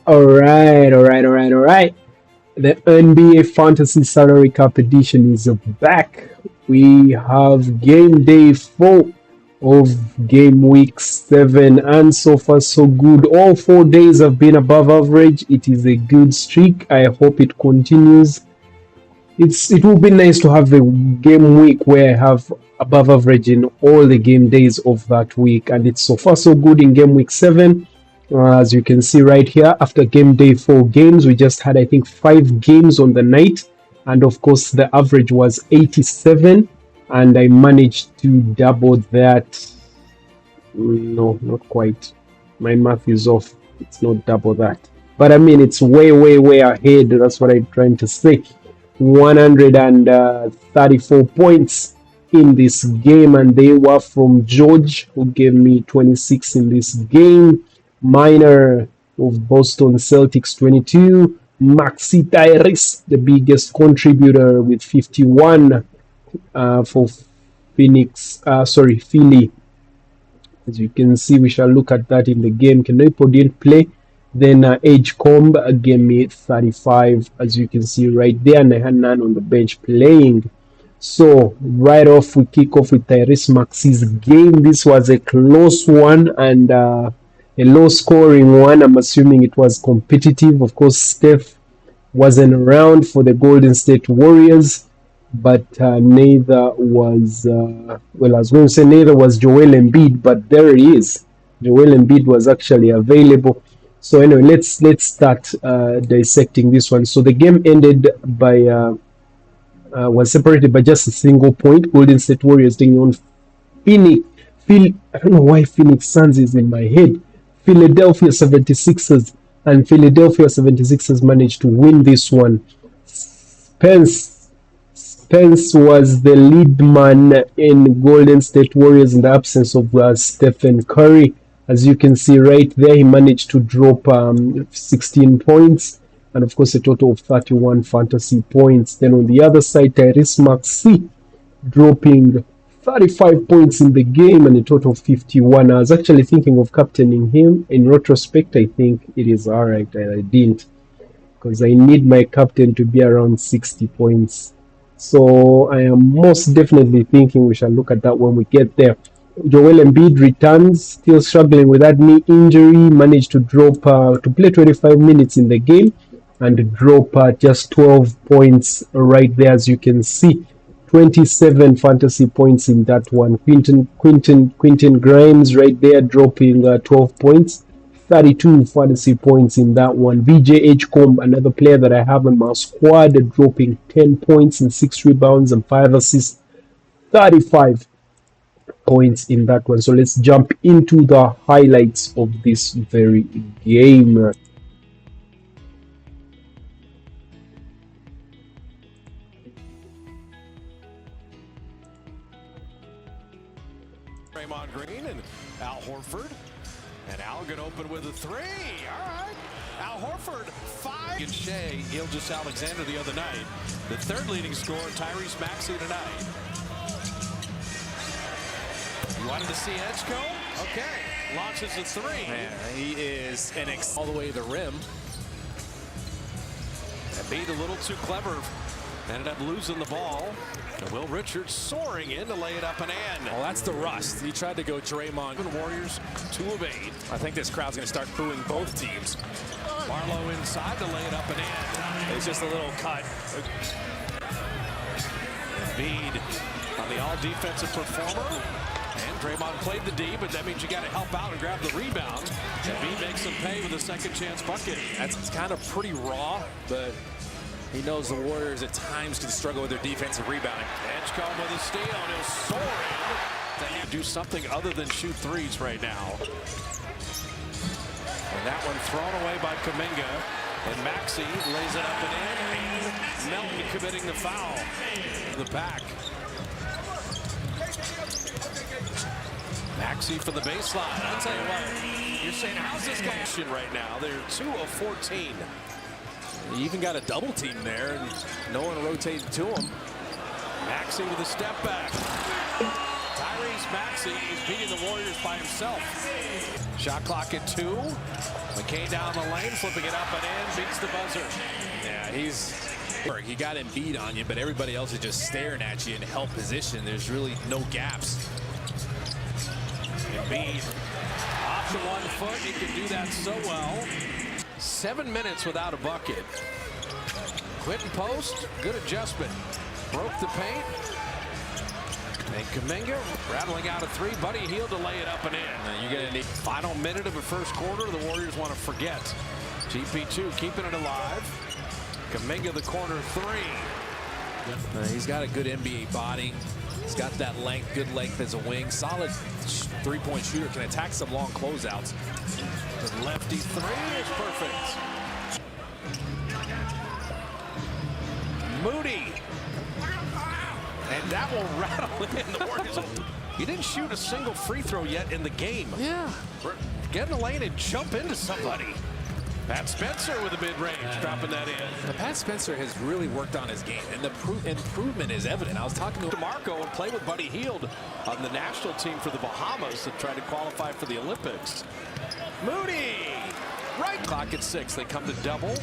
All right. The NBA Fantasy Salary Cap Edition is back. We have game day 4 of game week 7, and so far so good. All 4 days have been above average. It is a good streak. I hope it continues. It will be nice to have a game week where I have above average in all the game days of that week, and it's so far so good in game week 7. As you can see right here, after game day 4 games, we just had, I think, 5 games on the night, and of course the average was 87, and I managed to double that. No, not quite. My math is off. It's not double that, but I mean it's way ahead. That's what I'm trying to say. 134 points in this game, and they were from George, who gave me 26 in this game. Minor of Boston Celtics 22. Maxey VJ, the biggest contributor, with 51 for Philly. As you can see, we shall look at that in the game. Kenepo didn't play. Then Edgecomb gave me 35, as you can see right there, and I had none on the bench playing. So right off, we kick off with Tyrese Maxey's game. This was a close one and a low-scoring one. I'm assuming it was competitive. Of course, Steph wasn't around for the Golden State Warriors, but neither was I was going to say neither was Joel Embiid, but there he is. Joel Embiid was actually available. So anyway, let's start dissecting this one. So the game ended by was separated by just a single point. Golden State Warriors taking on I don't know why Phoenix Suns is in my head. Philadelphia 76ers, and Philadelphia 76ers managed to win this one. Spence was the lead man in Golden State Warriors in the absence of Stephen Curry. As you can see right there, he managed to drop 16 points, and of course a total of 31 fantasy points. Then on the other side, Tyrese Maxey dropping 35 points in the game and a total of 51. I was actually thinking of captaining him. In retrospect, I think it is alright that I didn't, because I need my captain to be around 60 points. So I am most definitely thinking we shall look at that when we get there. Joel Embiid returns, still struggling with that knee injury, managed to drop to play 25 minutes in the game and drop just 12 points right there, as you can see. 27 fantasy points in that one. Quentin Grimes right there dropping 12 points. 32 fantasy points in that one. VJ Edgecomb, another player that I have in my squad, dropping 10 points and 6 rebounds and 5 assists. 35 points in that one. So let's jump into the highlights of this very game. Green and Al Horford, and Al gonna open with a 3. All right, Al Horford 5. And Shea, Gilgeous-Alexander the other night. The third leading scorer, Tyrese Maxey tonight. You wanted to see Edgecomb? Okay, launches a 3. Man, he is all the way to the rim. That beat a little too clever. Ended up losing the ball. And Will Richards soaring in to lay it up and in. Oh, that's the rust. He tried to go Draymond. Warriors 2 of 8. I think this crowd's going to start booing both teams. Barlow inside to lay it up and in. It's just a little cut. Embiid on the all-defensive performer. And Draymond played the D, but that means you got to help out and grab the rebound. Embiid makes him pay with a second chance bucket. That's kind of pretty raw, but he knows the Warriors at times can struggle with their defensive rebounding. Edgecomb with a steal, and he'll soar in. They need to do something other than shoot threes right now. And that one thrown away by Kuminga. And Maxey lays it up and in. And Melton committing the foul. The back. Maxey for the baseline. I'll tell you what, you're saying, how's this guy right now? They're 2 of 14. He even got a double team there, and no one rotated to him. Maxey with a step back. Maxey is beating the Warriors by himself. Shot clock at 2. McCain down the lane, flipping it up and in, beats the buzzer. Yeah, he got Embiid on you, but everybody else is just staring at you in help position. There's really no gaps. Embiid off the 1 foot. He can do that so well. 7 minutes without a bucket. Quentin Post, good adjustment. Broke the paint. And Kuminga rattling out a 3. Buddy Hield to lay it up and in. You're going to need final minute of the first quarter. The Warriors want to forget. GP2 keeping it alive. Kuminga the corner 3. He's got a good NBA body. He's got that length, good length as a wing. Solid three-point shooter. Can attack some long closeouts. The lefty 3 is perfect. Moody. And that will rattle in the Warriors. He didn't shoot a single free throw yet in the game. Yeah. Get in the lane and jump into somebody. Pat Spencer with a mid-range, dropping that in. But Pat Spencer has really worked on his game, and the improvement is evident. I was talking to DeMarco and played with Buddy Hield on the national team for the Bahamas to try to qualify for the Olympics. Moody! Right clock at 6. They come to double.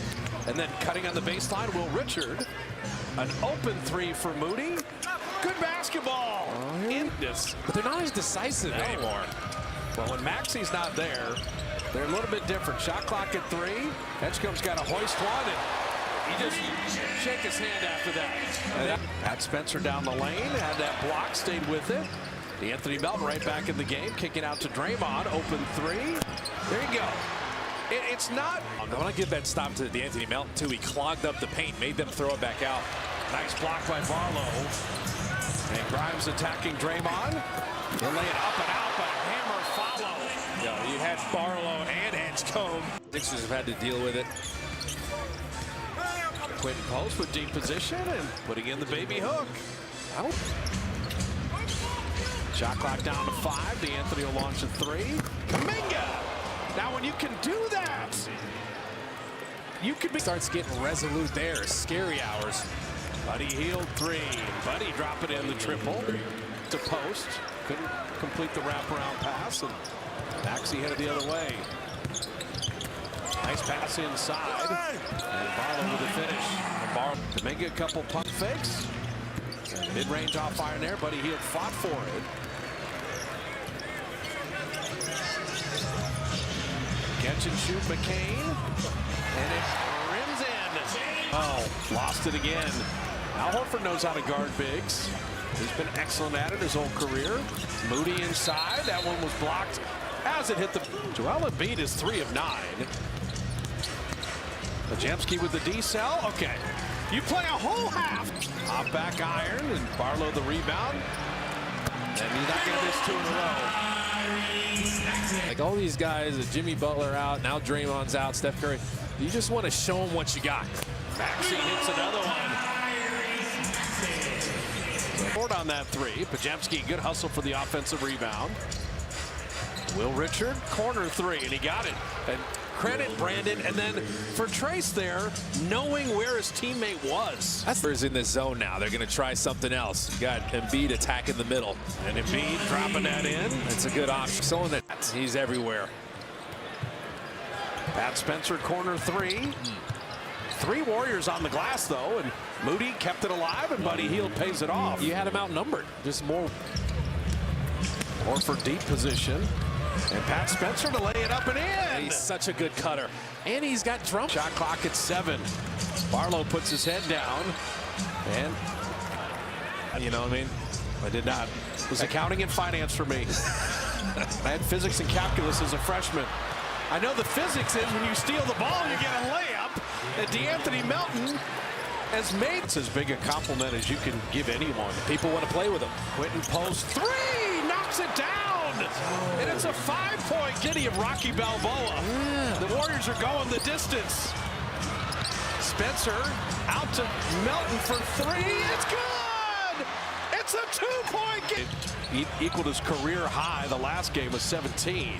And then cutting on the baseline, Will Richard. An open 3 for Moody. Good basketball. In this. But they're not as decisive anymore. Well, when Maxey's not there, they're a little bit different. Shot clock at 3. Edgecombe's got a hoist one, and he just shake his hand after that. Pat Spencer down the lane, had that block, stayed with it. Anthony Melton right back in the game, kicking out to Draymond. Open 3. There you go. It's not. I want to give that stop to Anthony Melton, too. He clogged up the paint, made them throw it back out. Nice block by Barlow. And Grimes attacking Draymond. He'll lay it up and out, but hammer follow. Yeah, you had Barlow and Edgecombe. Sixers have had to deal with it. Quentin Post with deep position and putting in the baby hook. Out. Shot clock down to 5. D'Anthony will launch a 3. Kuminga! Now when you can do that, you could be. Starts getting resolute there. Scary hours. Buddy Hield 3. Buddy dropping in the triple to Post. Couldn't complete the wraparound pass, and Maxey headed the other way. Nice pass inside. And Barlow with the finish. And Barlow to make a couple pump fakes. Mid-range off iron there. Buddy Hield fought for it. Catch and shoot McCain. And it rims in. Oh, lost it again. Al Horford knows how to guard bigs. He's been excellent at it his whole career. Moody inside. That one was blocked as it hit the. Joel Embiid is 3 of 9. Podziemski with the D-cell. Okay. You play a whole half. Hop back iron and Barlow the rebound. And he's not going to miss 2 in a row. Like all these guys, Jimmy Butler out, now Draymond's out, Steph Curry. You just want to show them what you got. Maxey hits another one. Short on that 3. Podziemski, good hustle for the offensive rebound. Will Richard, corner 3, and he got it. And credit Brandon, and then for Trace there, knowing where his teammate was. That's in this zone now. They're going to try something else. You got Embiid attacking the middle. And Embiid dropping that in. It's a good option. Showing that he's everywhere. Pat Spencer, corner 3. 3 Warriors on the glass, though, and Moody kept it alive, and Buddy Hield pays it off. You had him outnumbered. Just more. Horford deep position. And Pat Spencer to lay it up and in. He's such a good cutter. And he's got drum. Shot clock at 7. Barlow puts his head down. And, you know what I mean? I did not. It was accounting and finance for me. I had physics and calculus as a freshman. I know the physics is when you steal the ball, you get a layup. And D'Anthony Melton has made as big a compliment as you can give anyone. People want to play with him. Quentin Post 3 knocks it down. And it's a 5-point giddy of Rocky Balboa. Yeah. The Warriors are going the distance. Spencer out to Melton for three. It's good! It's a two-point game. It equaled his career high. The last game was 17.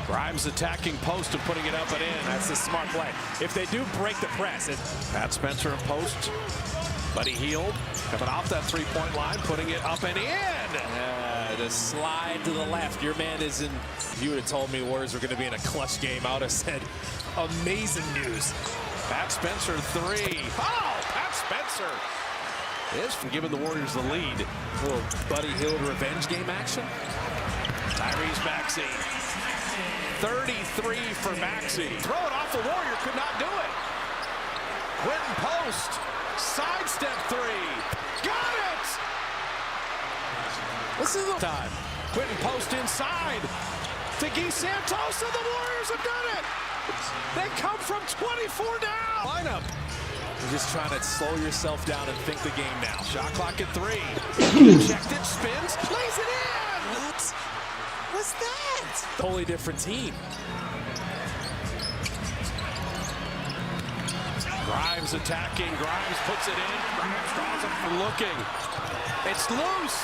Grimes attacking post and putting it up and in. That's a smart play. If they do break the press, Pat Spencer in post. Buddy Hield coming off that three-point line, putting it up and in. The slide to the left. Your man is in. If you would have told me Warriors were going to be in a clutch game, I would have said amazing news. Pat Spencer three. Oh, Pat Spencer is giving the Warriors the lead. A little Buddy Hield revenge game action. Tyrese Maxey. 33 for Maxey. Throw it off the Warrior, could not do it. Quentin post. Sidestep three. Got it! This is the Time. Quentin post inside. To Guy Santos, and the Warriors have done it! They come from 24 down. Lineup. You're just trying to slow yourself down and think the game now. Shot clock at three. He checked it, spins, lays it in! What was that? Totally different team. Grimes attacking. Grimes puts it in. Grimes draws him for looking. It's loose.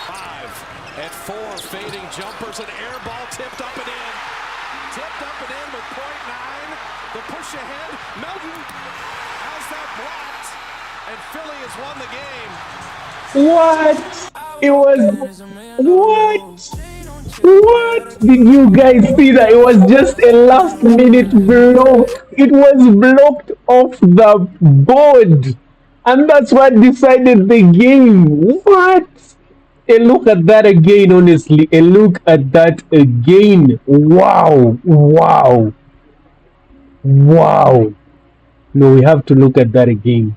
5 at 4. Fading jumpers. An air ball tipped up and in. Tipped up and in with .9. The push ahead. Melton has that blocked. And Philly has won the game. What? It was what? What? Did you guys see that? It was just a last minute block. It was blocked off the board. And that's what decided the game. What? A look at that again, honestly. A look at that again. Wow. Wow. Wow. No, we have to look at that again.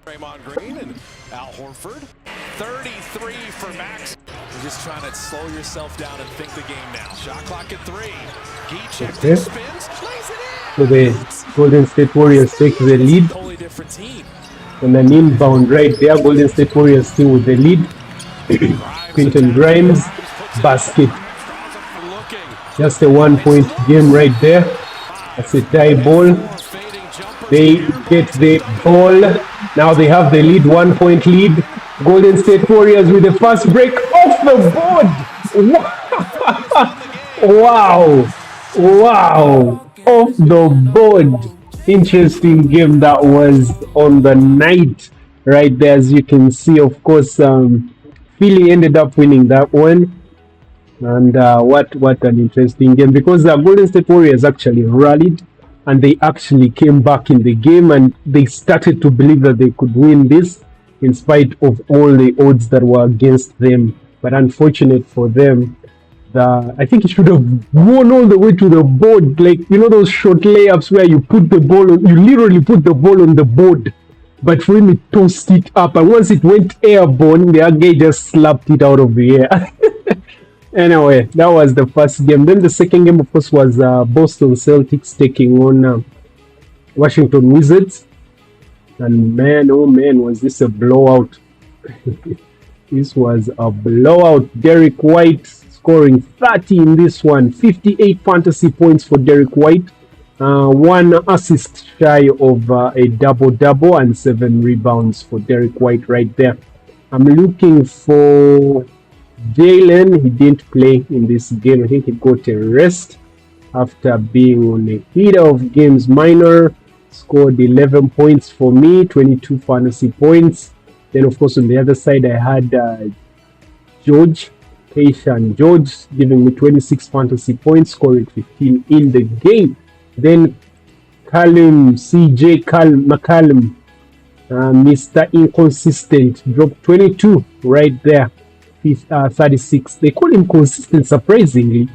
Draymond Green and Al Horford. 33 for Max. You're just trying to slow yourself down and think the game now. Shot clock at 3. He checked it, spins, lays it in. So the Golden State Warriors take the lead. Totally different team. And an inbound right there. Golden State Warriors still with the lead. Quentin Grimes, basket. Just a 1-point game right there. That's a tie ball. They get the ball. Now they have the lead, 1-point lead. Golden State Warriors with the first break off the board. Wow. Wow. Off the board. Interesting game that was on the night right there. As you can see, of course, Philly ended up winning that one. And what an interesting game, because the Golden State Warriors actually rallied and they actually came back in the game and they started to believe that they could win this in spite of all the odds that were against them. But unfortunate for them, I think it should have gone all the way to the board. Like, you know, those short layups where you put the ball on, you literally put the ball on the board. But for him, it tossed it up. And once it went airborne, the other guy just slapped it out of the air. Anyway, that was the first game. Then the second game, of course, was Boston Celtics taking on Washington Wizards. And man, oh man, was this a blowout. This was a blowout. Derek White scoring 30 in this one. 58 fantasy points for Derek White. 1 assist shy of a double-double and 7 rebounds for Derek White right there. I'm looking for Jalen. He didn't play in this game. I think he got a rest after being on a heater of games minor. Scored 11 points for me, 22 fantasy points. Then, of course, on the other side, I had George, Keishan George, giving me 26 fantasy points, scoring 15 in the game. Then Callum CJ McCallum, Mr. Inconsistent, dropped 22 right there. 36. They call him consistent, surprisingly,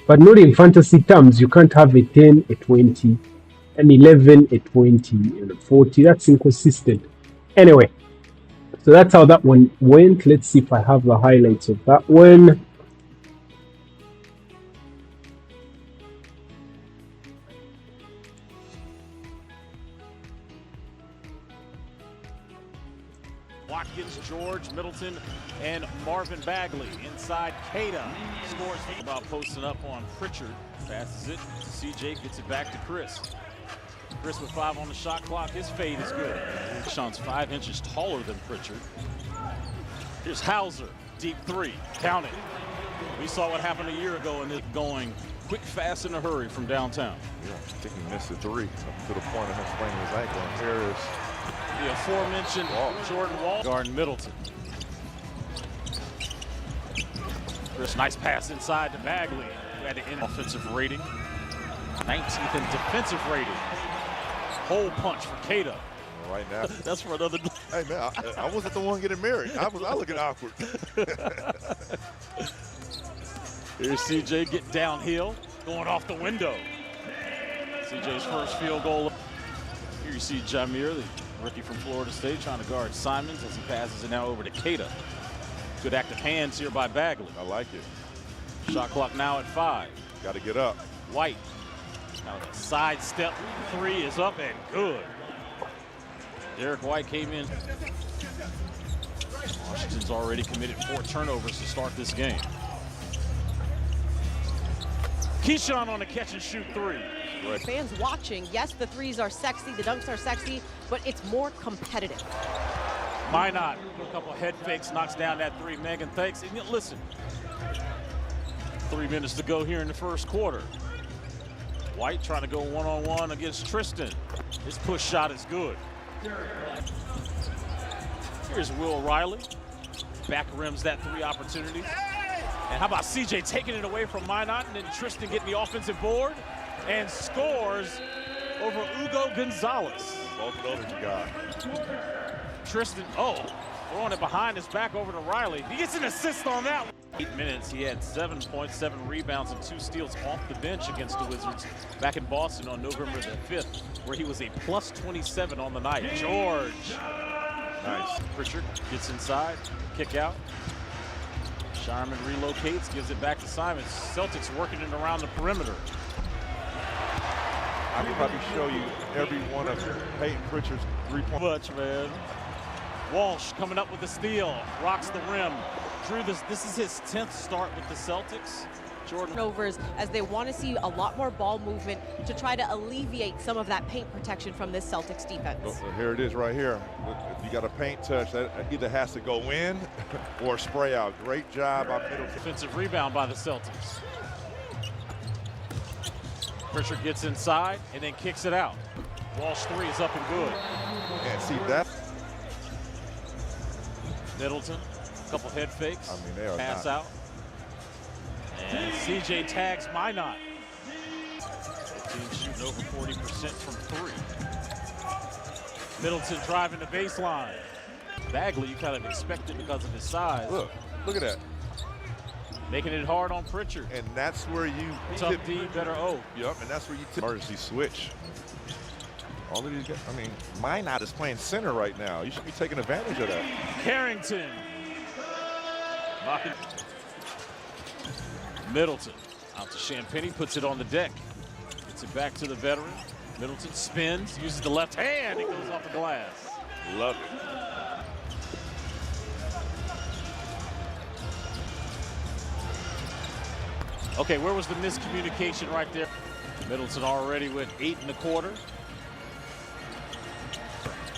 but not in fantasy terms. You can't have a 10, a 20, an 11, a 20, and a 40. That's inconsistent. Anyway, so that's how that one went. Let's see if I have the highlights of that one. Watkins, George, Middleton, and Marvin Bagley. Inside, Keita scores about posting up on Pritchard. Passes it. CJ gets it back to Chris. Chris with 5 on the shot clock. His fade is good. Sean's 5 inches taller than Pritchard. Here's Hauser, deep 3. Count it. We saw what happened a year ago in this going quick, fast, in a hurry from downtown. Yeah, I think he missed the 3 up to the point of him spraining his ankle. And here is the aforementioned Jordan Wall. Guard Middleton. Chris, nice pass inside to Bagley, who had an offensive rating. 19th in defensive rating. Hole punch for Keita. right now. That's for another. Hey, man, I wasn't the one getting married. I looking awkward. Here's CJ get downhill, going off the window. CJ's first field goal. Here you see Jameer, the rookie from Florida State, trying to guard Simons as he passes it now over to Keita. Good active hands here by Bagley. I like it. Shot clock now at 5. Got to get up. White. Now the side step 3 is up and good. Derek White came in. Washington's already committed 4 turnovers to start this game. Keyshawn on the catch and shoot 3. Right. Fans watching, yes, the threes are sexy, the dunks are sexy, but it's more competitive. MIN-NOP, a couple head fakes, knocks down that 3. Megan, thanks. And listen, 3 minutes to go here in the first quarter. White trying to go one-on-one against Tristan. His push shot is good. Here's Will Riley. Back rims that 3 opportunities. And how about CJ taking it away from MIN-NOP, and then Tristan getting the offensive board and scores over Hugo Gonzalez. Both of those you got. Tristan, throwing it behind his back over to Riley. He gets an assist on that. 8 minutes, he had 7 points, 7 rebounds, and 2 steals off the bench against the Wizards back in Boston on November the 5th, where he was a plus 27 on the night. George. Nice. Pritchard gets inside, kick out. Sharman relocates, gives it back to Simons. Celtics working it around the perimeter. I could probably show you every one of Peyton Pritchard's 3-point. Much, man. Walsh coming up with the steal, rocks the rim. Drew, this is his 10th start with the Celtics. Jordan. Turnovers, as they want to see a lot more ball movement to try to alleviate some of that paint protection from this Celtics defense. So here it is right here. If you got a paint touch, that either has to go in or spray out. Great job by Middleton. Defensive rebound by the Celtics. Pritchard gets inside and then kicks it out. Walsh 3 is up and good. And see that? Middleton, a couple head fakes. I mean, they are pass not. out. And CJ tags MIN-NOP. Team shooting over 40% from 3. Middleton driving the baseline. Bagley, you kind of expected because of his size. Look at that. Making it hard on Pritchard. And that's where you Tough D, better O. Yep, and that's where you emergency switch. All of these guys, I mean, MIN-NOP is playing center right now. You should be taking advantage of that. Carrington. Middleton out to Champagne, puts it on the deck. Gets it back to the veteran. Middleton spins, uses the left hand, it goes off the glass. Love it. Okay, where was the miscommunication right there? Middleton already with 8 in the quarter.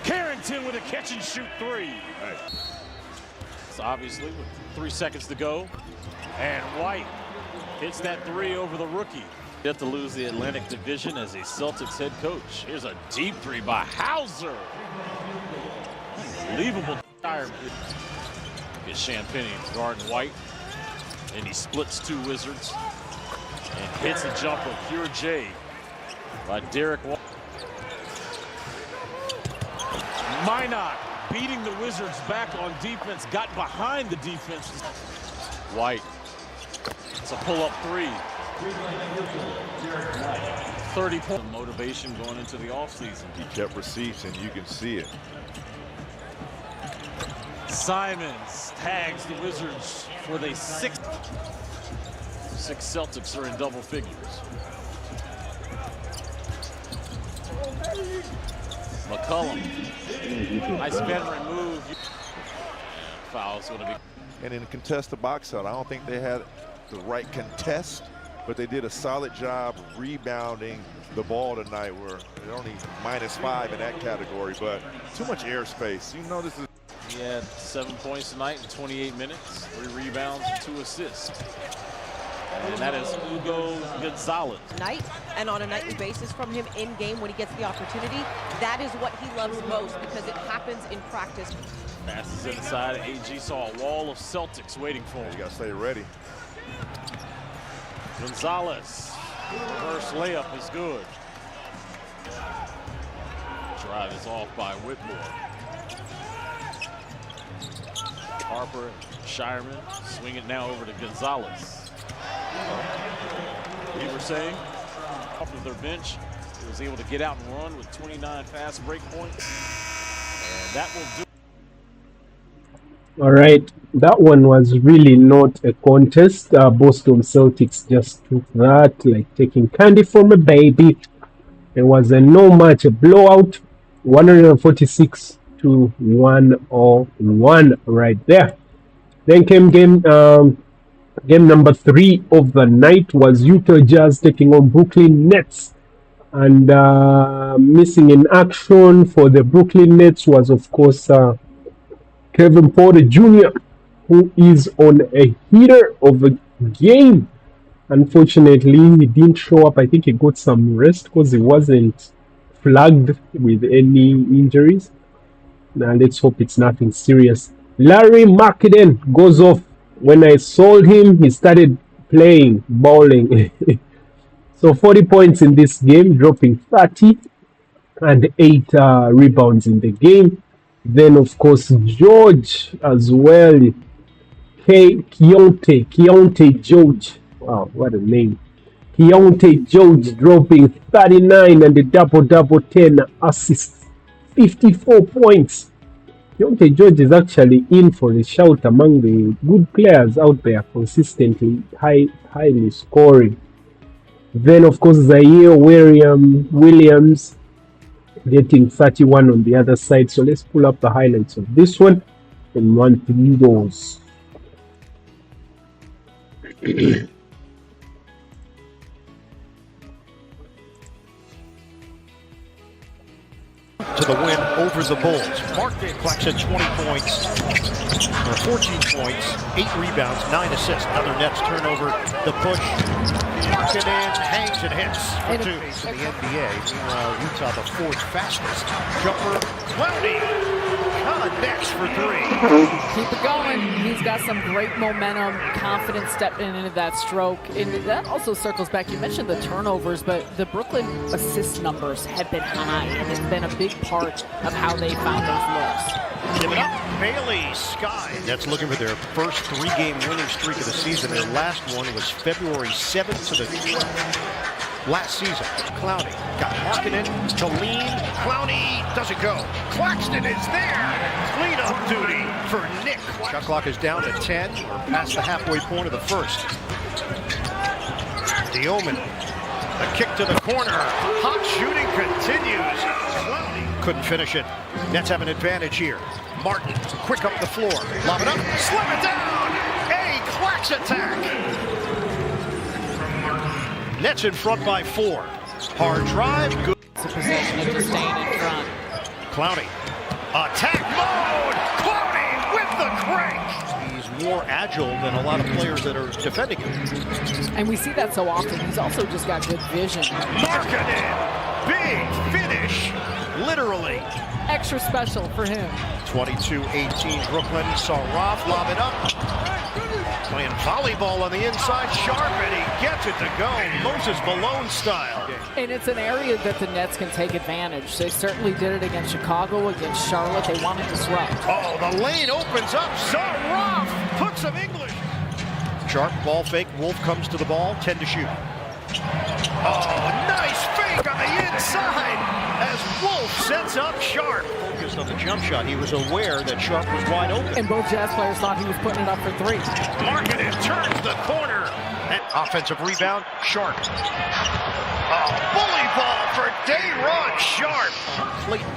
Carrington with a catch and shoot 3. Nice. So obviously with 3 seconds to go. And White hits that 3 over the rookie. Yet to lose the Atlantic Division as a Celtics head coach. Here's a deep 3 by Hauser. Unbelievable tire. Gets Champagne guarding White. And he splits 2 Wizards. And hits a jumper, pure J by Derek White. MIN-NOP beating the Wizards back on defense, got behind the defense. White, it's a pull-up 3. 30 points of motivation going into the offseason. He kept receipts, and you can see it. Simons tags the Wizards for the 6th. 6 Celtics are in double figures. McCollum, nice veteran move. Foul's going to be. And in a contested box out, I don't think they had the right contest but they did a solid job rebounding the ball tonight. We're only -5 in that category, but too much airspace. You know, this is. He had 7 points tonight in 28 minutes, 3 rebounds, and 2 assists. And that is Hugo Gonzalez. Tonight, and on a nightly basis from him in game when he gets the opportunity, that is what he loves most because it happens in practice. Passes inside. AG saw a wall of Celtics waiting for him. You gotta stay ready. Gonzalez, reverse layup is good. Drive is off by Whitmore. Harper, Shireman, swing it now over to Gonzalez. We were saying, off of their bench, he was able to get out and run with 29 fast break points. And that will do. All right, that one was really not a contest. Boston Celtics just took that like taking candy from a baby. It was a no match, a blowout, 146 to 101 right there. Then came game number 3 of the night was Utah Jazz taking on Brooklyn Nets. And missing in action for the Brooklyn Nets was, of course, Kevin Porter Jr., who is on a heater of a game. Unfortunately, he didn't show up. I think he got some rest because he wasn't flagged with any injuries. Now, let's hope it's nothing serious. Larry Markkanen goes off. When I sold him, he started playing, bowling. So 40 points in this game, dropping 30 and 8 rebounds in the game. Then, of course, George as well. Keontae George. Wow, what a name. Keontae George dropping 39 and a double-double, 10 assists, 54 points. Keontae George is actually in for a shout among the good players out there, consistently highly scoring. Then, of course, Zaire Williams getting 31 on the other side. So let's pull up the highlights of this one and run through those. To the win over the Bulls. Markkanen clocks at 20 points, or 14 points, 8 rebounds, 9 assists. Another Nets turnover. The push. Markkanen hangs and hits for 2. In the NBA, meanwhile, Utah the 4th fastest. Jumper, Cloudy, connects for 3. Keep it going. He's got some great momentum, confidence stepping into that stroke. And that also circles back. You mentioned the turnovers, but the Brooklyn assist numbers have been high, and it's been a big part of how they found those looks. Give it up, Bailey, Sky. Nets looking for their first 3-game winning streak of the season. Their last one was February 7th to the 12th last season. Clowney got Markkanen to lean. Clowney doesn't go. Claxton is there. Cleanup duty for Nick. Shot clock is down to 10. We're past the halfway point of the first. Dioman, a kick to the corner. Hot shooting continues. Clowney couldn't finish it. Nets have an advantage here. Martin, quick up the floor. Lob it up, slam it down. A Clax attack. Nets in front by 4. Hard drive, good. It's a possession of just staying in front. Clowney, attack mode. Clowney with the crank. He's more agile than a lot of players that are defending him. And we see that so often. He's also just got good vision. Markkanen, big finish, literally. Extra special for him. 22-18 Brooklyn. Saw Roth lob it up. Playing volleyball on the inside. Sharp, and he gets it to go. Moses Malone style. And it's an area that the Nets can take advantage. They certainly did it against Chicago, against Charlotte. They want to disrupt. Oh, the lane opens up. Saw Roth put some English. Sharp, ball fake. Wolf comes to the ball. 10 to shoot. Oh, nice fake on the inside as Wolf sets up Sharp. Focused on the jump shot. He was aware that Sharp was wide open. And both Jazz players thought he was putting it up for 3. Markkanen turns the corner. And offensive rebound, Sharp. Oh, bully ball for Day'Ron Sharp. Clayton.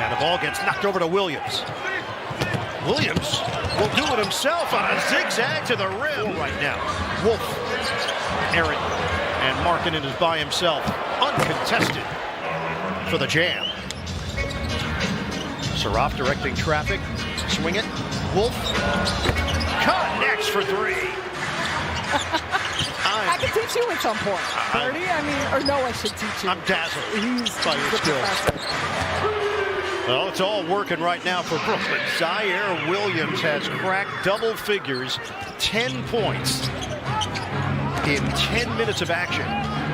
And the ball gets knocked over to Williams. Williams will do it himself on a zigzag to the rim right now. Wolf, Aaron, and Markkanen is by himself, uncontested for the jam. Saraf directing traffic, swing it. Wolf connects for three. I can teach you at some point. 30, or no, I should teach you. I'm dazzled He's by your skills. Well, it's all working right now for Brooklyn. Zaire Williams has cracked double figures, 10 points in 10 minutes of action.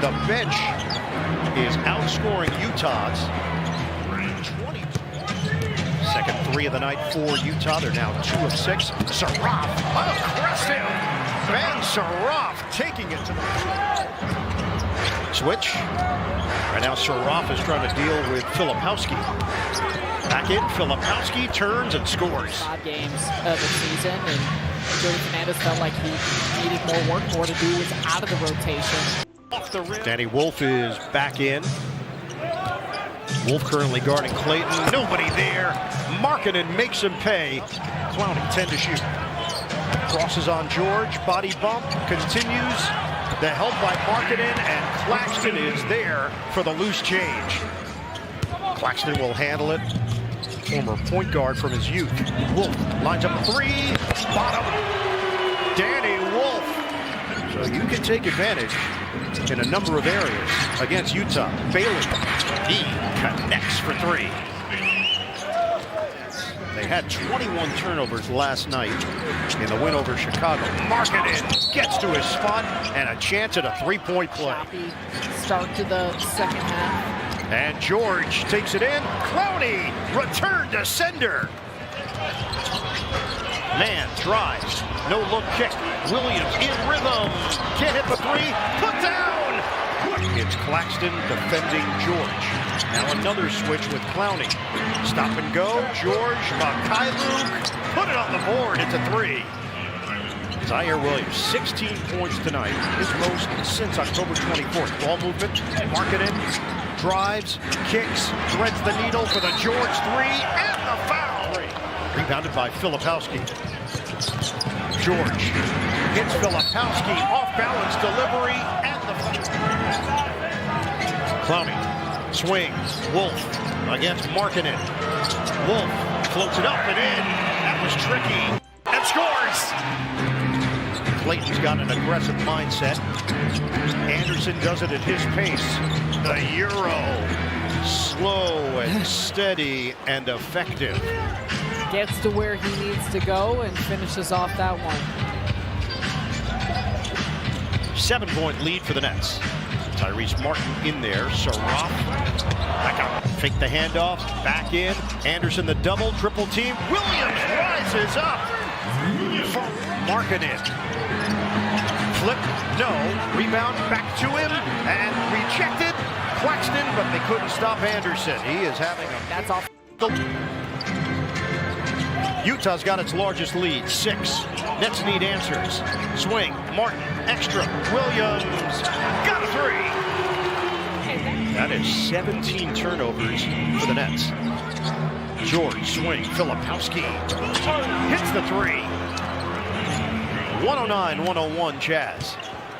The bench is outscoring Utah's 20. Second three of the night for Utah. They're now 2 of 6. Saraf, aggressive. Ben Saraf taking it to the switch. Right now, Saraf is trying to deal with Filipowski. Back in, Filipowski turns and scores. 5 games of the season, and Jordan Fernandez felt like he needed more work, more to do, was out of the rotation. Off the rim. Danny Wolf is back in. Wolf currently guarding Clayton. Nobody there. Markkanen makes him pay. Clowney 10 to shoot. Crosses on George. Body bump. Continues. The help by Markkanen, and Claxton is there for the loose change. Claxton will handle it. Former point guard from his youth. Wolf lines up 3. Bottom. Danny Wolf. So you can take advantage in a number of areas against Utah. Bailey, he connects for 3. They had 21 turnovers last night in the win over Chicago. Markkanen gets to his spot and a chance at a 3-point play. Choppy start to the second half. And George takes it in. Clowney, return to sender. Man drives, no look kick. Williams in rhythm, can't hit the 3, put down. It's Claxton defending George. Now another switch with Clowney. Stop and go, George, Markkanen, put it on the board, it's a 3. Zaire Williams, 16 points tonight, his most since October 24th. Ball movement, Markkanen drives, kicks, threads the needle for the George 3, and the foul. Rebounded by Filipowski. George hits Filipowski, off-balance delivery, and the Clowney swings. Wolf against Markkanen. Wolf floats it up and in. That was tricky. And scores! Clayton's got an aggressive mindset. Anderson does it at his pace. The Euro. Slow and steady and effective. Gets to where he needs to go and finishes off that one. 7-point lead for the Nets. Tyrese Martin in there. Saraf. Back out. Fake the handoff. Back in. Anderson the double. Triple team. Williams rises up for Markkanen. Flip. No. Rebound back to him. And rejected. Claxton, but they couldn't stop Anderson. He is having a... That's off. Utah's got its largest lead, 6. Nets need answers. Swing, Martin, extra, Williams, got a 3. That is 17 turnovers for the Nets. George, swing, Filipowski, hits the 3. 109-101 Jazz.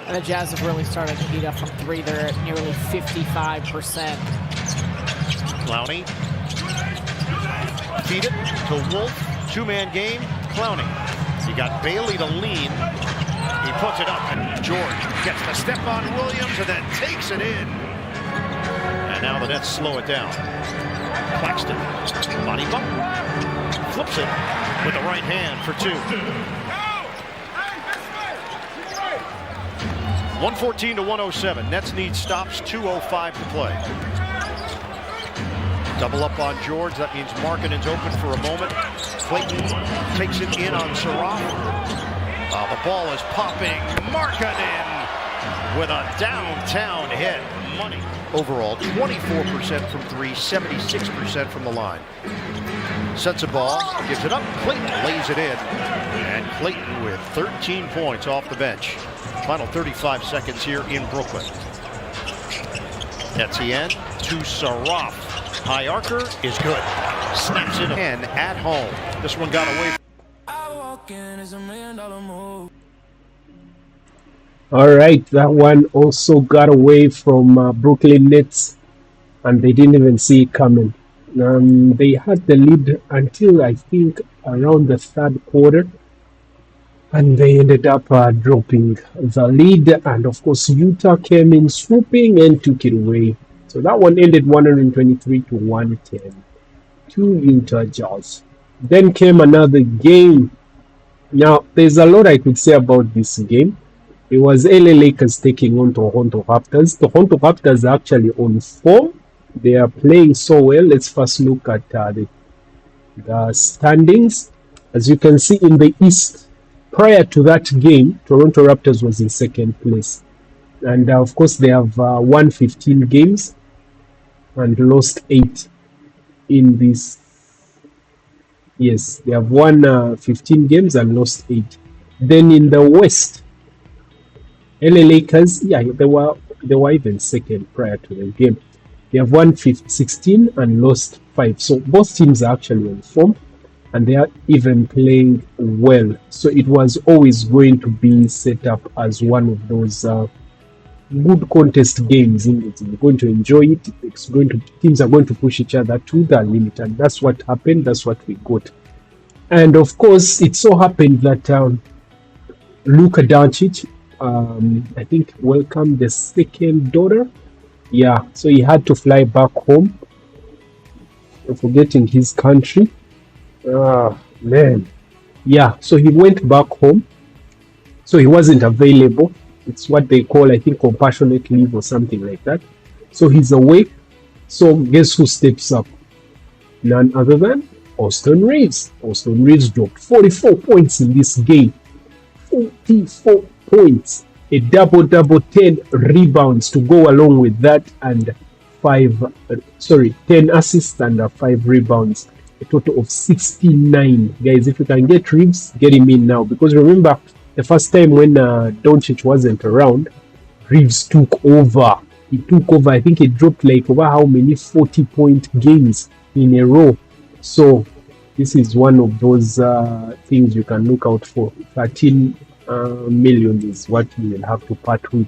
And the Jazz have really started to heat up from 3. They're at nearly 55%. Clowney, feed it to Wolf. 2-man game, Clowney. You got Bailey to lean. He puts it up, and George gets the step on Williams and then takes it in. And now the Nets slow it down. Claxton, body bump, flips it with the right hand for 2. 114-107. Nets need stops, 2:05 to play. Double up on George. That means Markkanen's open for a moment. Clayton takes it in on Saraf. The ball is popping. Markkanen with a downtown hit. Money. Overall, 24% from 3, 76% from the line. Sets a ball, gives it up. Clayton lays it in. And Clayton with 13 points off the bench. Final 35 seconds here in Brooklyn. Etienne to Saraf. High archer is good. Snaps it in at home. This one got away. All right, that one also got away from Brooklyn Nets, and they didn't even see it coming. They had the lead until I think around the third quarter, and they ended up dropping the lead, and of course Utah came in swooping and took it away. So that one ended 123 to 110 to Utah Jazz. Then came another game. Now there's a lot I could say about this game. It was LA Lakers taking on Toronto Raptors. Toronto Raptors are actually on form. They are playing so well. Let's first look at the standings. As you can see in the East, prior to that game, Toronto Raptors was in second place. And of course, they have won 15 games and lost 8 in this. Yes, they have won 15 games and lost 8. Then in the West, LA Lakers, yeah, they were even second prior to the game. They have won 16 and lost 5. So both teams are actually on form, and they are even playing well. So it was always going to be set up as one of those good contest games. You're going to enjoy it. Teams are going to push each other to the limit, and that's what happened. That's what we got. And of course, it so happened that Luka Doncic, I think, welcomed the second daughter. Yeah, so he had to fly back home, forgetting his country. Man. Yeah, so he went back home. So he wasn't available. It's what they call, I think, compassionate leave or something like that. So he's away. So guess who steps up? None other than Austin Reaves. Austin Reaves dropped 44 points in this game. 44 points. A double, 10 rebounds to go along with that, and 10 assists and 5 rebounds. A total of 69. Guys, if you can get Reaves, get him in now. Because remember, the first time when Doncic wasn't around, Reaves took over. He took over. I think he dropped like over how many 40-point games in a row. So this is one of those things you can look out for. 13 million is what you will have to part with.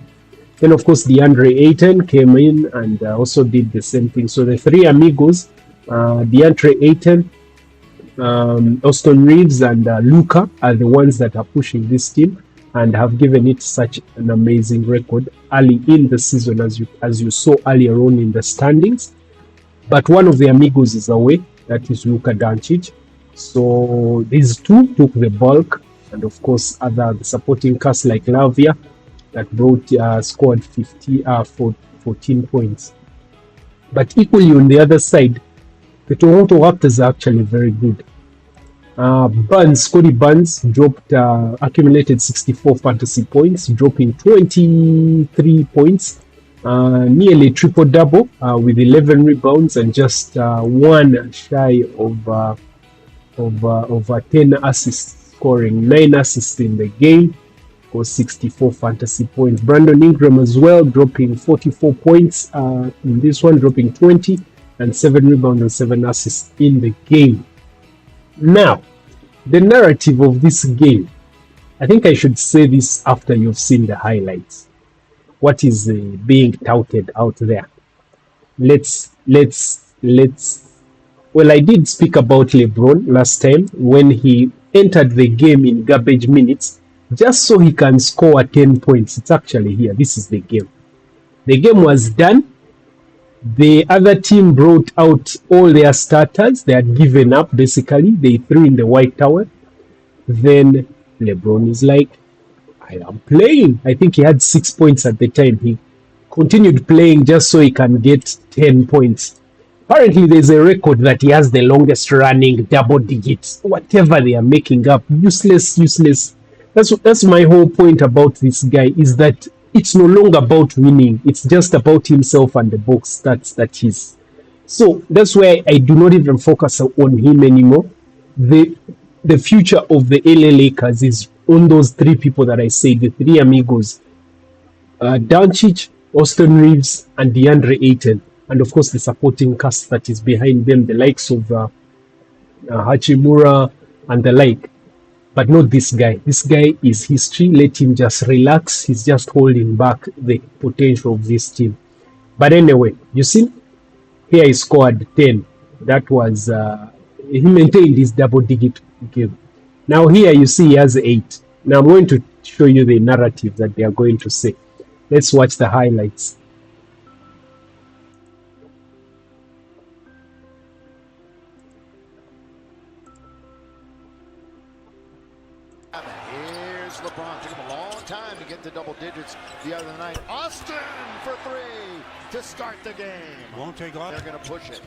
Then of course DeAndre Ayton came in and also did the same thing. So the three amigos, DeAndre Ayton, Austin Reaves, and Luka are the ones that are pushing this team and have given it such an amazing record early in the season, as you saw earlier on in the standings. But one of the amigos is away, that is Luka Doncic. So these two took the bulk, and of course the supporting cast like Lavia that scored 14 points. But equally on the other side, the Toronto Raptors are actually very good. Scottie Barnes dropped accumulated 64 fantasy points, dropping 23 points, nearly triple-double with 11 rebounds and just one shy of 10 assists, scoring 9 assists in the game for 64 fantasy points. Brandon Ingram as well, dropping 44 points in this one, dropping 20 and 7 rebounds and 7 assists in the game. Now, the narrative of this game, I think I should say this after you've seen the highlights. What is being touted out there? Let's. Well, I did speak about LeBron last time when he entered the game in garbage minutes just so he can score 10 points. It's actually here. This is the game. The game was done. The other team brought out all their starters. They had given up, basically. They threw in the white towel. Then LeBron is like, I am playing. I think he had 6 points at the time. He continued playing just so he can get 10 points. Apparently, there's a record that he has the longest running double digits. Whatever they are making up. Useless. That's my whole point about this guy, is that it's no longer about winning. It's just about himself and the box stats that he's. So that's why I do not even focus on him anymore. The future of the LA Lakers is on those 3 people that I say, the 3 amigos. Doncic, Austin Reaves, and DeAndre Ayton. And of course the supporting cast that is behind them, the likes of Hachimura and the like. but not this guy. This guy is history. Let him just relax. He's just holding back the potential of this team. But anyway, you see, here he scored 10. That was, he maintained his double-digit game. Now here you see he has 8. Now I'm going to show you the narrative that they are going to say. Let's watch the highlights. Here's LeBron. Took him a long time to get to double digits the other night. Austin for 3 to start the game. Won't take off. They're going to push it.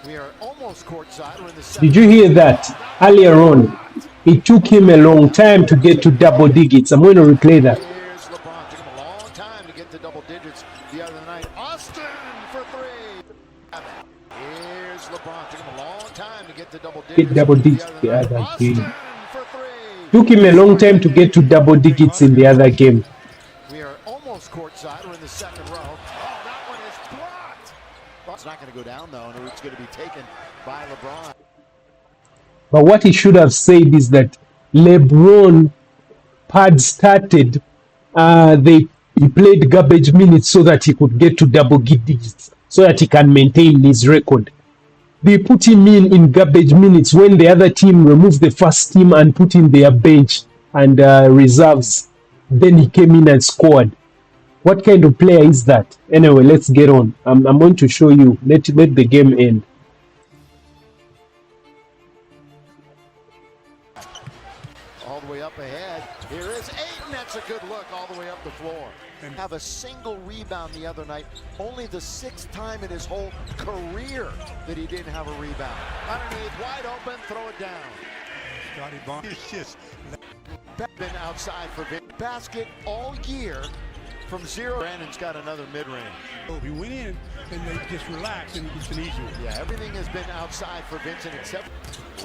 We are almost courtside. We're in the Did you hear that? Earlier on, it took him a long time to get to double digits. I'm going to replay that. Here's LeBron. Took him a long time to get to double digits the other night. Austin for 3. Here's LeBron. Took him a long time to get to double digits. Get double digits the other game. Austin for 3. Took him a long time to get to double digits in the other game. We are almost courtside. We're in the second row. Oh, that one is blocked. Well, it's not going to go down, though, and it's going to be taken by LeBron. But what he should have said is that LeBron had started, he played garbage minutes so that he could get to double digits, so that he can maintain his record. They put him in garbage minutes when the other team removed the first team and put in their bench and reserves. Then he came in and scored. What kind of player is that? Anyway, let's get on. I'm going to show you. Let the game end. All the way up ahead. Here is Ayton. That's a good look all the way up the floor. And have a single rebound the other night. Only the 6th time in his whole career that he didn't have a rebound. Underneath, wide open, throw it down. Scottie Barnes just Been outside for basket all year from 0. Brandon's got another mid-range. he went in and they just relaxed and it's an easy one. Yeah, everything has been outside for Vincent except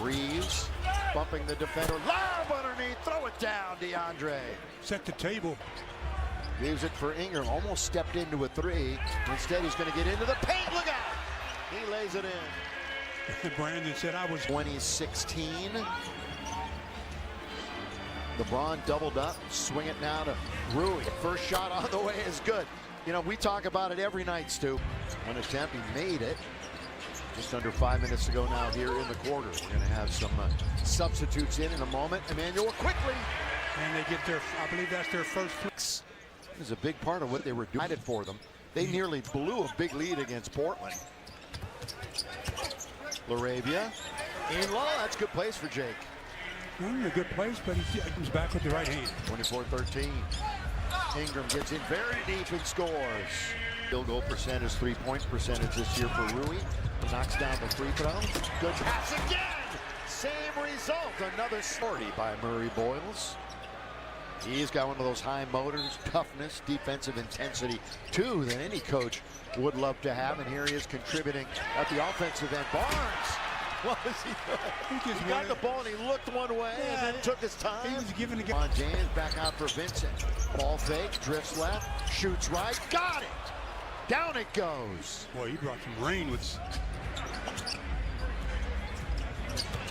Reaves bumping the defender. Lob underneath, throw it down, DeAndre. Set the table. Leaves it for Ingram, almost stepped into a 3. Instead, he's going to get into the paint. Look out! He lays it in. Brandon said I was 2016. LeBron doubled up, swing it now to Rui. First shot on the way is good. You know, we talk about it every night, Stu. One attempt, he made it. Just under 5 minutes to go now here in the quarter. We're going to have some substitutes in a moment. Emmanuel quickly. and they get their, I believe that's their first flicks. Is a big part of what they were doing for them. They nearly blew a big lead against Portland. LaRavia in low. That's a good place for Jake. A good place, but he comes back with the right hand. 24-13. Ingram gets in very deep and scores. Field goal percentage, three-point percentage this year for Rui. Knocks down the free throw. Good pass again. Same result. Another 40 by Murray Boyles. He's got one of those high motors, toughness, defensive intensity, too, that any coach would love to have. And here he is contributing at the offensive end. Barnes. What was he doing? He got the ball and he looked one way and then took his time. He was giving the LeBron James back out for Vincent. Ball fake, drifts left, shoots right, got it. Down it goes. Boy, he brought some rain with.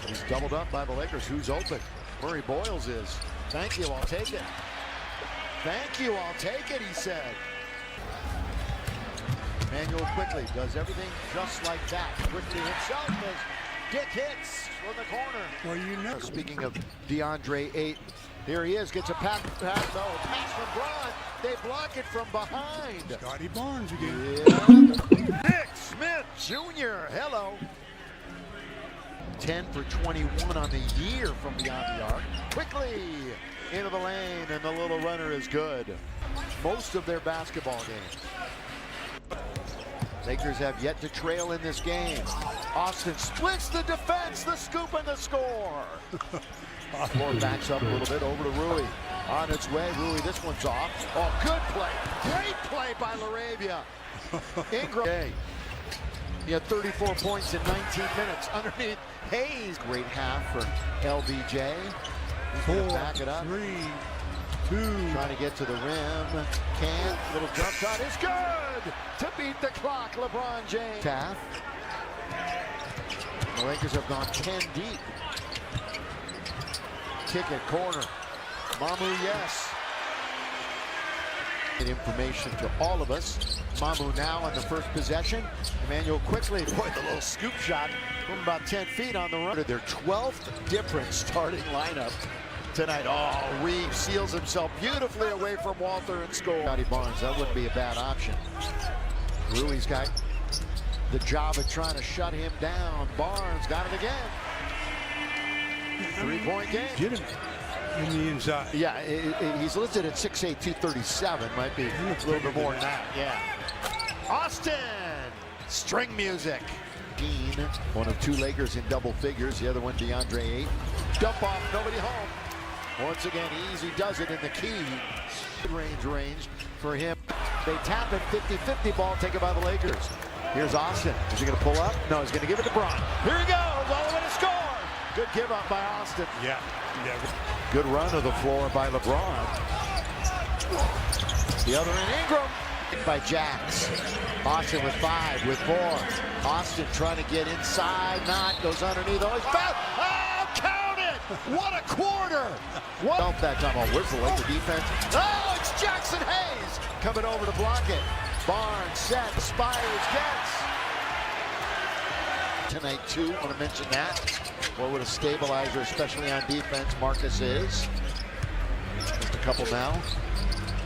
He's doubled up by the Lakers. Who's open? Murray Boyles is. Thank you, I'll take it. Thank you, I'll take it, he said. Manuel quickly does everything just like that. Quickly himself as Dick hits from the corner. Well, you know. Speaking of DeAndre Ayton, here he is, gets a pass from Braun. They block it from behind. Scottie Barnes again. Yeah. Nick Smith Jr., hello. 10 for 21 on the year from beyond the arc. Quickly into the lane, and the little runner is good. Most of their basketball games. Lakers have yet to trail in this game. Austin splits the defense, the scoop and the score. Floor backs up a little bit over to Rui. On its way, Rui, this one's off. Oh, good play. Great play by LaRavia. Ingram. He had 34 points in 19 minutes underneath Hayes. Great half for LBJ. He's going to back it up. 3, 2. Trying to get to the rim. Can't. Little jump shot is good to beat the clock. LeBron James. Taft. The Lakers have gone 10 deep. kick it, corner. Mamu, yes. Information to all of us. Mamu now on the first possession. Emmanuel quickly, boy, the little scoop shot from about 10 feet on the run. Their 12th different starting lineup tonight. Oh, Reeves seals himself beautifully away from Walter and scores. Scottie Barnes, that wouldn't be a bad option. Rui's got the job of trying to shut him down. Barnes got it again. 3-point game. Get him in the inside. Yeah, he's listed at 6'8", 237. Might be a little bit more than that. Yeah. Austin, string music. Dean, one of two Lakers in double figures. The other one, DeAndre Ayton. Dump off, nobody home. Once again, Easy does it in the key. Range for him. They tap it, 50-50 ball taken by the Lakers. Here's Austin. Is he going to pull up? No, he's going to give it to LeBRON. Here he goes, all the way to score. Good give up by Austin. Yeah. Good run of the floor by LeBRon. The other in Ingram by Jax. Austin with 5, with 4. Austin trying to get inside, not, goes underneath. Oh, he's fouled. Oh, count it! What a quarter! What? That time, I'll whistle like the defense. Oh, it's Jackson Hayes coming over to block it. Barnes set, Spires gets. Tonight, too, want to mention that. What would a stabilizer, especially on defense, Marcus is. Just a couple now.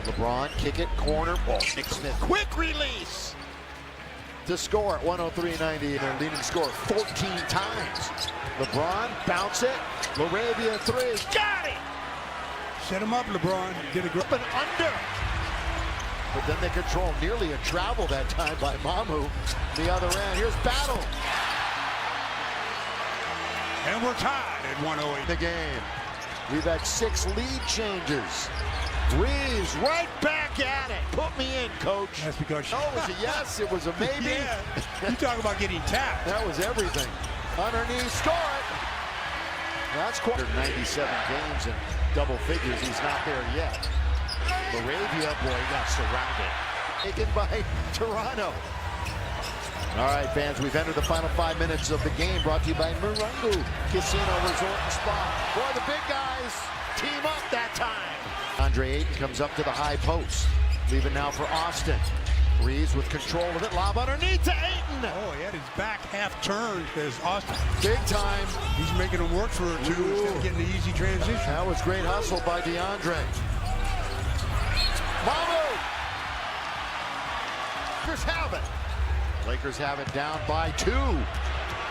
LeBron, kick it, corner. Oh, Nick Smith, quick release to score at 103-90. Their leading score 14 times. LeBron, bounce it. LaRavia 3, got it! Set him up, LeBron. Did a great. Up and under. But then they control nearly a travel that time by Mamu. The other end, here's Battle. And we're tied at 108. The game. We've had 6 lead changes. Reeves right back at it. Put me in, coach. That's because it was a yes, it was a maybe. Yeah. You talk about getting tapped. That was everything. Underneath, score it. That's 97 games in double figures. He's not there yet. LaRavia, boy, he got surrounded. Taken by Toronto. All right, fans, we've entered the final 5 minutes of the game, brought to you by Murungu Casino Resort and Spa. Boy, the big guys team up that time. Andre Ayton comes up to the high post. Leaving now for Austin. Reeves with control of it. Lob underneath to Ayton. Oh, he had his back half turned as Austin. Big time. He's making him work for it, too, instead of getting the easy transition. That was great hustle by DeAndre. Mamu! Lakers have it. Lakers have it down by 2.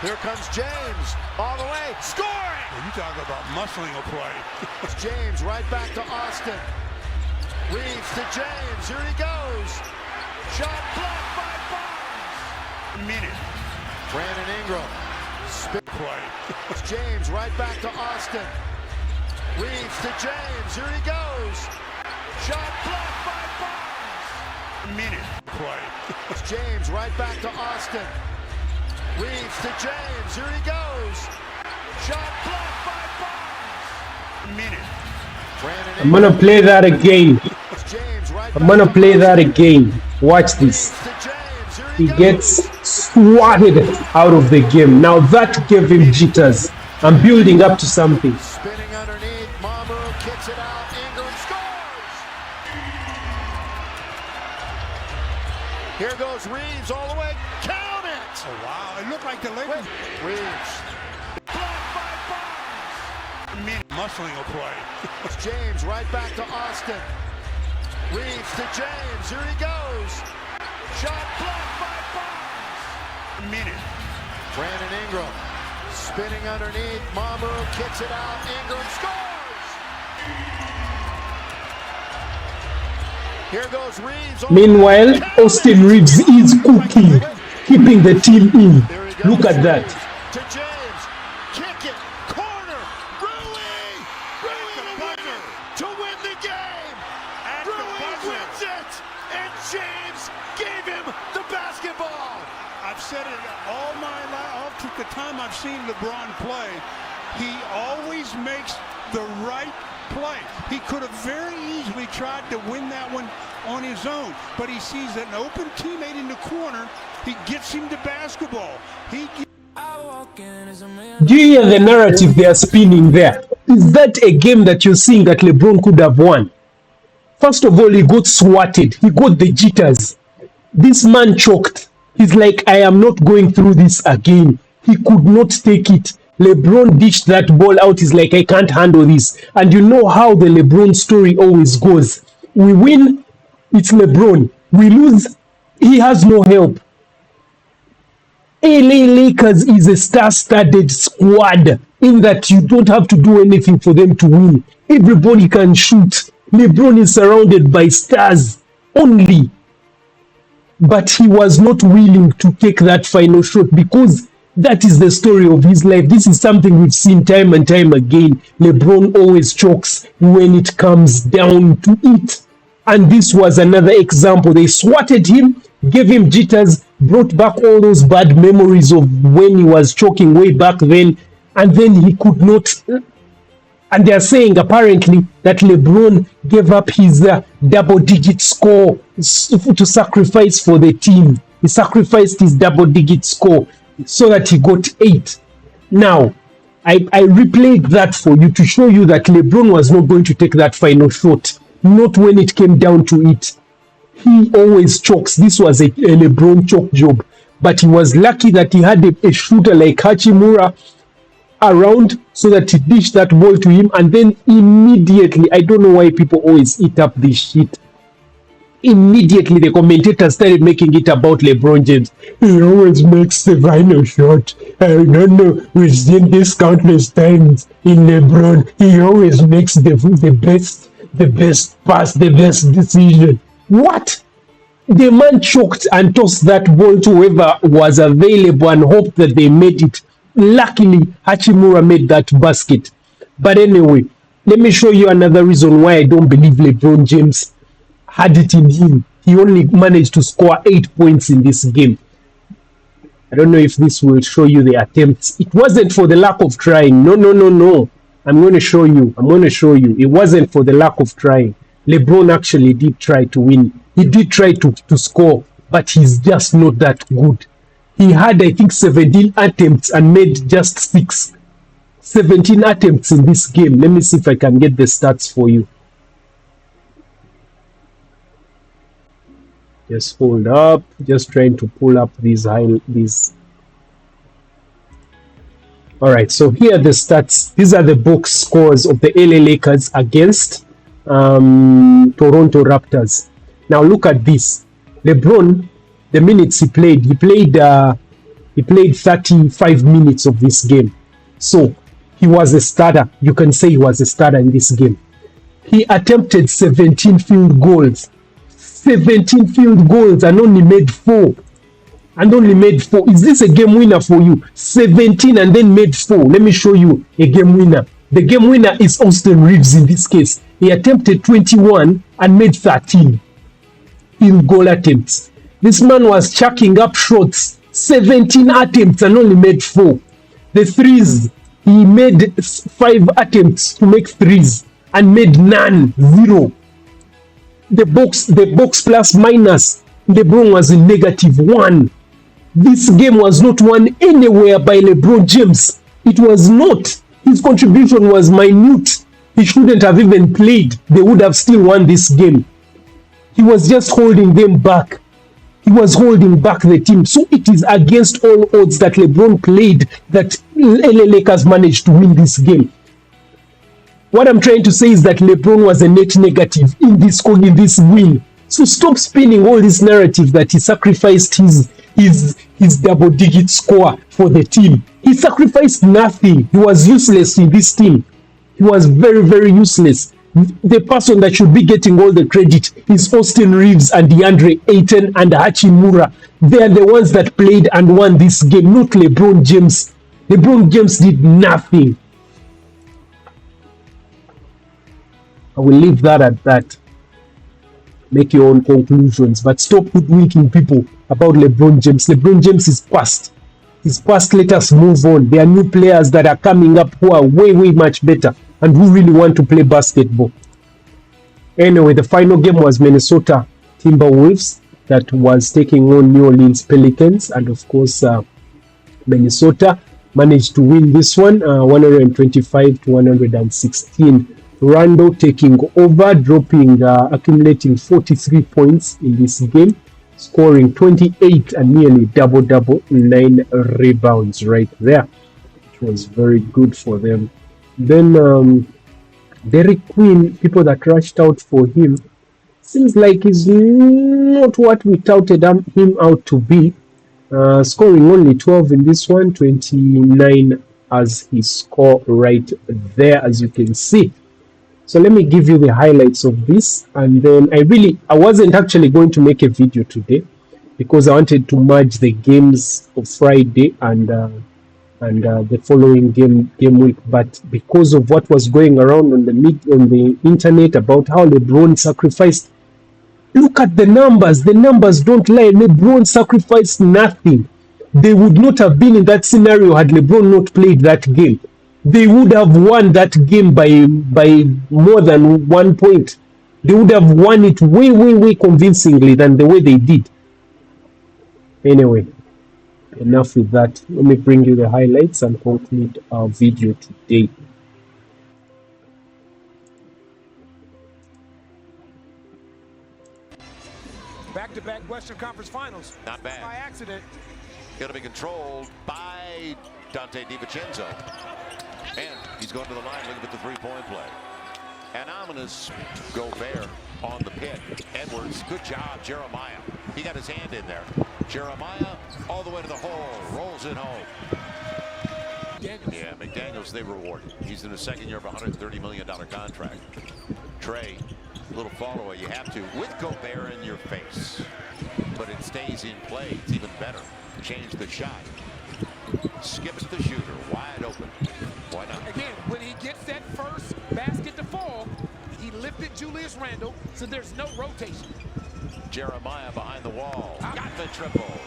Here comes James, all the way, scoring! Well, you talk about muscling a play. It's James right back to Austin. Reeves to James, here he goes. Shot blocked by Barnes. Minute. Brandon Ingram. Spin play. It's James right back to Austin. Reeves to James, here he goes. Shot blocked by Barnes. Minute. Play. It's James right back to Austin. Reeves to James, here he goes. Shot blocked by Barnes. Minute. I'm gonna play that again. I'm gonna play that again. Watch this. He gets swatted out of the game. Now that gave him jitters. I'm building up to something. Spinning underneath, Mamu kicks it out. Ingram scores. Here goes Reeves all the way. Count it. Oh wow! It looked like the Lakers. Reeves. Blocked by Barnes. Minute. Muscling a play. It's James right back to Austin. Reeves to James. Here he goes. Shot blocked by Barnes. Minute. Brandon Ingram spinning underneath. Mamu kicks it out. Ingram scores. Here goes Reeves. Meanwhile, Austin Reeves is cooking, keeping the team in. Look at that. To James. Kick it. Corner. Rui the winner to win the game. Rui wins it. And James gave him the basketball. I've said it all the time I've seen LeBron play. He always makes the right play. He could have very easily tried to win that one on his own, but he sees an open teammate in the corner. He gets him the basketball. Do you hear the narrative they are spinning there? Is that a game that you're seeing that LeBron could have won? First of all, he got swatted. He got the jitters. This man choked. He's like, I am not going through this again. He could not take it. LeBron dished that ball out. He's like, I can't handle this. And you know how the LeBron story always goes. We win, it's LeBron. We lose, he has no help. LA Lakers is a star-studded squad in that you don't have to do anything for them to win. Everybody can shoot. LeBron is surrounded by stars only. But he was not willing to take that final shot because that is the story of his life. This is something we've seen time and time again. LeBron always chokes when it comes down to it. And this was another example. They swatted him, gave him jitters, brought back all those bad memories of when he was choking way back then, and then he could not. And they're saying apparently that LeBron gave up his double-digit score to sacrifice for the team. He sacrificed his double-digit score so that he got 8. Now, I replayed that for you to show you that LeBron was not going to take that final shot. Not when it came down to it. He always chokes. This was a LeBron choke job. But he was lucky that he had a shooter like Hachimura around so that he dished that ball to him. And then immediately, I don't know why people always eat up this shit. Immediately, the commentators started making it about LeBron James. He always makes the final shot. I don't know. We've seen this countless times in LeBron. He always makes the best pass, the best decision. What? The man choked and tossed that ball to whoever was available and hoped that they made it. Luckily, Hachimura made that basket. But anyway, let me show you another reason why I don't believe LeBron James had it in him. He only managed to score 8 points in this game. I don't know if this will show you the attempts. It wasn't for the lack of trying. No. I'm going to show you. It wasn't for the lack of trying. LeBron actually did try to win. He did try to score, but he's just not that good. He had, I think, 17 attempts and made just 6. 17 attempts in this game. Let me see if I can get the stats for you. Just hold up. Just trying to pull up these. All right, so here are the stats. These are the box scores of the LA Lakers against Toronto Raptors. Now look at this. LeBron, the minutes he played 35 minutes of this game. So he was a starter. You can say he was a starter in this game. He attempted 17 field goals. 17 field goals and only made 4. Is this a game winner for you? 17 and then made 4. Let me show you a game winner. The game winner is Austin Reaves in this case. He attempted 21 and made 13 field goal attempts. This man was chucking up shots. 17 attempts and only made 4. The threes, he made 5 attempts to make threes and made none. 0. The box plus minus, LeBron was in -1. This game was not won anywhere by LeBron James. It was not. His contribution was minute. He shouldn't have even played. They would have still won this game. He was just holding them back. He was holding back the team. So it is against all odds that LeBron played that LA Lakers managed to win this game. What I'm trying to say is that LeBron was a net negative in this win. So stop spinning all this narrative that he sacrificed his double-digit score for the team. He sacrificed nothing. He was useless in this team. He was very, very useless. The person that should be getting all the credit is Austin Reaves and DeAndre Ayton and Hachimura. They are the ones that played and won this game, not LeBron James. LeBron James did nothing. I will leave that at that. Make your own conclusions, but stop hoodwinking people about LeBron James. LeBron James is past. He's past. Let us move on. There are new players that are coming up who are way, way much better and who really want to play basketball. Anyway, the final game was Minnesota Timberwolves that was taking on New Orleans Pelicans, and of course, Minnesota managed to win this one, 125 to 116. Randle taking over, accumulating 43 points in this game, scoring 28 and nearly double, 9 rebounds right there. It was very good for them. Then Derek Quinn, people that rushed out for him, seems like he's not what we touted him out to be. Scoring only 12 in this one, 29 as his score right there, as you can see. So let me give you the highlights of this, and then I wasn't actually going to make a video today because I wanted to merge the games of Friday and the following game week, but because of what was going around on the internet about how LeBron sacrificed, look at the numbers don't lie. LeBron sacrificed nothing. They would not have been in that scenario had LeBron not played that game. They would have won that game by more than 1 point. They would have won it way convincingly than the way they did. Anyway, enough with that. Let me bring you the highlights and conclude our video today. Back-to-back Western Conference Finals. Not bad. By accident. Going to be controlled by Dante DiVincenzo. And he's going to the line looking at the three-point play. An ominous Gobert on the pick. Edwards, good job, Jeremiah. He got his hand in there. Jeremiah all the way to the hole, rolls it home. Yeah, McDaniels, they rewarded. He's in the second year of a $130 million contract. Trey, a little follow away, you have to, with Gobert in your face. But it stays in play, it's even better. Change the shot. Skips the shooter, wide open. Why not? Again, when he gets that first basket to fall, he lifted Julius Randle, so there's no rotation. Jeremiah behind the wall. Got the triple.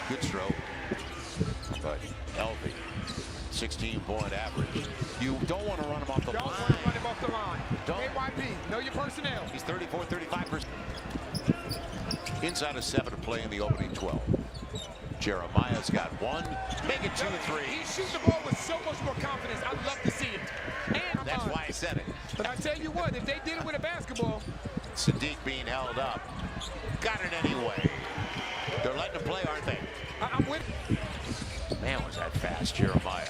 Good stroke. But healthy. 16-point average. You don't want to run him off the line. Don't want to run him off the line. Don't. KYP, know your personnel. He's 34-35%. Inside of 7 to play in the opening 12. Jeremiah's got one. Make it 2-3. He's shooting the ball with so much more confidence. I'd love to see it. And that's why I said it. But I tell you what, if they did it with a basketball. Sadiq being held up. Got it anyway. They're letting him play, aren't they? I'm with. Man, was that fast, Jeremiah.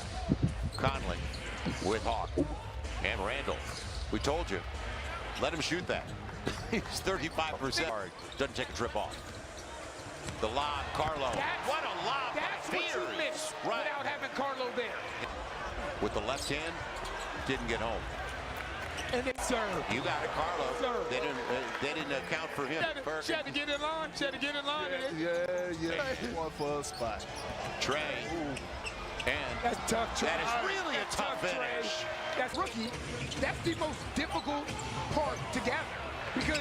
Conley with Hawk and Randle. We told you, let him shoot that. He's 35%. Doesn't take a trip off. The lob, Carlo. What a lob! That's what you missed without having Carlo there. With the left hand, didn't get home. And it's served. You got it, Carlo. Served. They didn't account for him. She had to get in line. She had to get in line. Yeah. One for a spot. Trey. And that's tough, Trey. That is really a tough finish. That's rookie. That's the most difficult part to gather. Because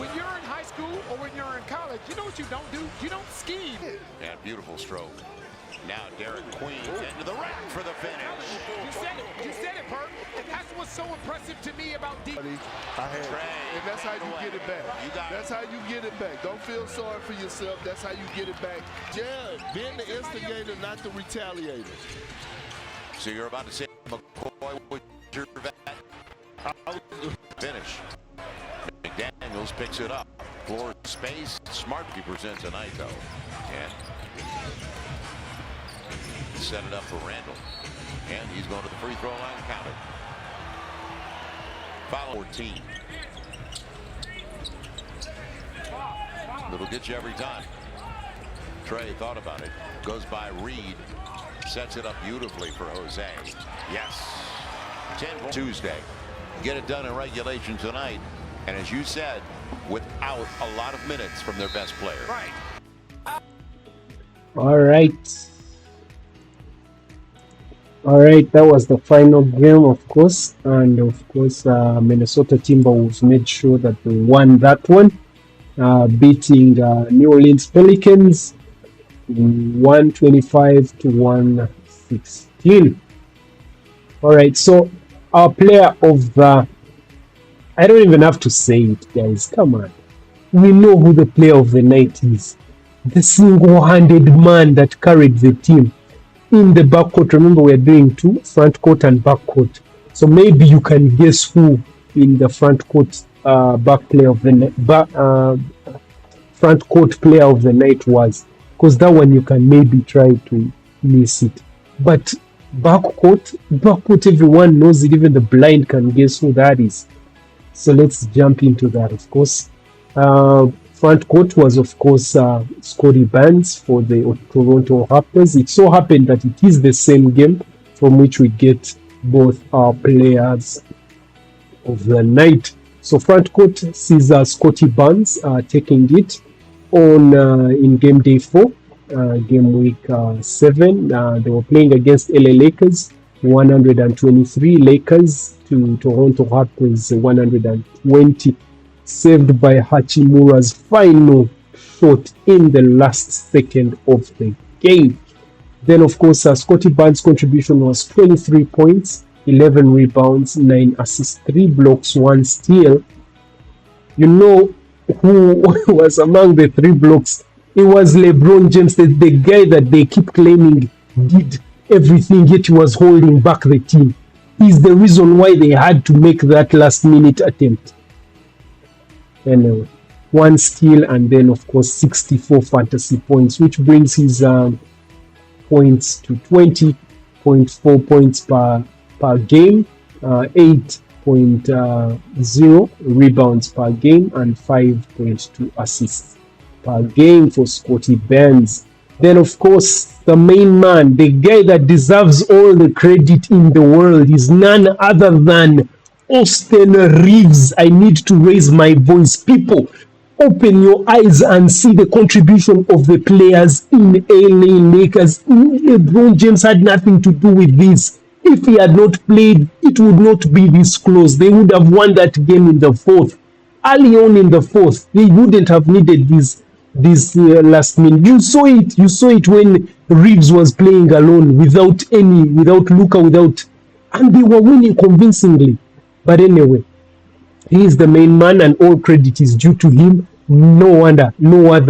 when you're in high school or when you're in college, you know what you don't do? You don't scheme. Yeah, beautiful stroke. Now Derek Queen into the rack for the finish. You said it, Perk. And that's what's so impressive to me about D. And that's how you get it back. That's how you get it back. Don't feel sorry for yourself. That's how you get it back. Jared, being the instigator, not the retaliator. So you're about to say McCoy with your vet. Finish. McDaniels picks it up. Floor space. Smart he presents a night though. And set it up for Randle. And he's going to the free throw line. Count it. Foul 14. It'll get you every time. Trey thought about it. Goes by Reed. Sets it up beautifully for Jose. Yes. 10 Tuesday. Get it done in regulation tonight. And as you said, without a lot of minutes from their best player. Right. All right, that was the final game, of course. And of course, Minnesota Timberwolves made sure that they won that one, beating New Orleans Pelicans 125 to 116. All right, so our player of the, I don't even have to say it, guys. Come on. We know who the player of the night is. The single-handed man that carried the team. in the backcourt. Remember, we're doing two, front court and back court. So maybe you can guess who in the front court front court player of the night was, because that one you can maybe try to miss it. But backcourt, everyone knows it. Even the blind can guess who that is. So let's jump into that. Of course, front court was of course Scottie Barnes for the Toronto Raptors. It so happened that it is the same game from which we get both our players of the night. So front court sees Scottie Barnes taking it on in game day 4, game week 7. They were playing against LA Lakers, 123. Lakers to Toronto Raptors, 120. Saved by Hachimura's final shot in the last second of the game. Then, of course, Scottie Barnes' contribution was 23 points, 11 rebounds, 9 assists, 3 blocks, 1 steal. You know who was among the 3 blocks? It was LeBron James, the guy that they keep claiming did everything, yet he was holding back the team. He's the reason why they had to make that last-minute attempt. Anyway, 1 steal and then, of course, 64 fantasy points, which brings his points to 20.4 points per game, 8.0 rebounds per game, and 5.2 assists per game for Scottie Barnes. Then, of course, the main man, the guy that deserves all the credit in the world, is none other than Austin Reaves. I need to raise my voice. People, open your eyes and see the contribution of the players in LA Lakers. LeBron James had nothing to do with this. If he had not played, it would not be this close. They would have won that game in the 4th. Early on in the 4th, they wouldn't have needed this last minute. You saw it when Reaves was playing alone, without Luka, and they were winning convincingly. But anyway, he is the main man and all credit is due to him. No other.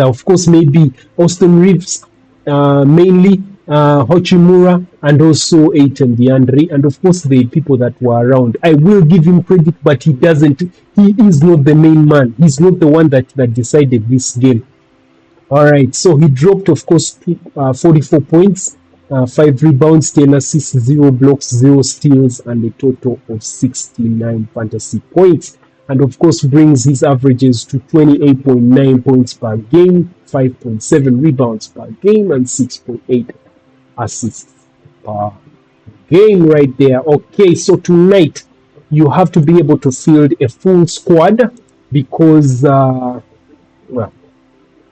Of course, maybe Austin Reaves, mainly Hachimura, and also Ayton DeAndre, and of course the people that were around. I will give him credit, but he is not the main man. He's not the one that decided this game. Alright, so he dropped, of course, 44 points, 5 rebounds, 10 assists, 0 blocks, 0 steals, and a total of 69 fantasy points. And of course brings his averages to 28.9 points per game, 5.7 rebounds per game, and 6.8 assists per game right there. Okay, so tonight you have to be able to field a full squad because,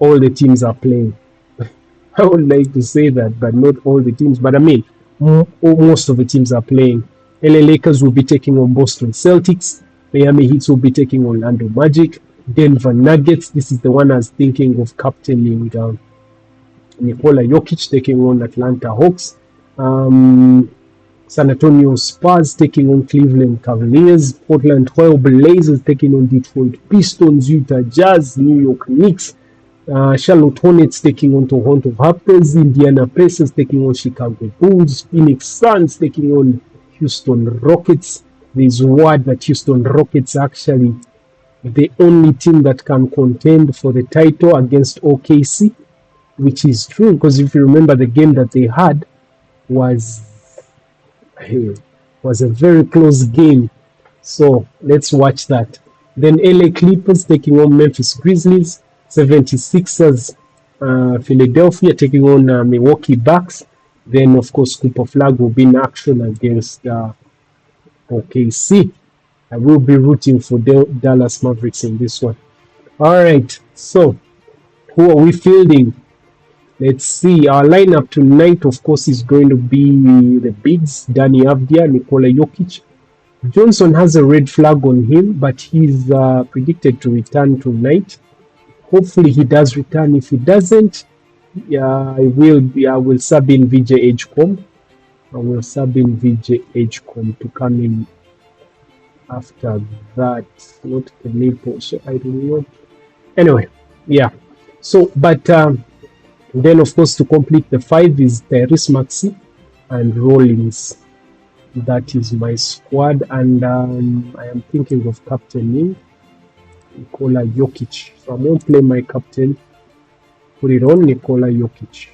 all the teams are playing. I would like to say that, but not all the teams. But I mean, most of the teams are playing. LA Lakers will be taking on Boston Celtics. Miami Heat will be taking on Orlando Magic. Denver Nuggets. This is the one I was thinking of captaining Nikola Jokic taking on Atlanta Hawks. San Antonio Spurs taking on Cleveland Cavaliers. Portland Trail Blazers taking on Detroit Pistons. Utah Jazz. New York Knicks. Charlotte Hornets taking on Toronto Raptors. Indiana Pacers taking on Chicago Bulls. Phoenix Suns taking on Houston Rockets. There's word that Houston Rockets are actually the only team that can contend for the title against OKC, which is true because if you remember, the game that they had was a very close game. So let's watch that. Then LA Clippers taking on Memphis Grizzlies. 76ers Philadelphia taking on Milwaukee Bucks. Then, of course, Cooper Flag will be in action against OKC. I will be rooting for Dallas Mavericks in this one. All right, so who are we fielding? Let's see. Our lineup tonight, of course, is going to be the bigs: Danny Avdia, Nikola Jokic. Johnson has a red flag on him, but he's predicted to return tonight. Hopefully he does return. If he doesn't, I will sub in VJ Edgecomb. I will sub in VJ Edgecomb to come in after that. Not the maple, so I don't know. Anyway, yeah. So, but then of course to complete the 5 is Tyrese Maxey, and Rollins. That is my squad, and I am thinking of captaining Nikola Jokic. So I won't play my captain, put it on Nikola Jokic.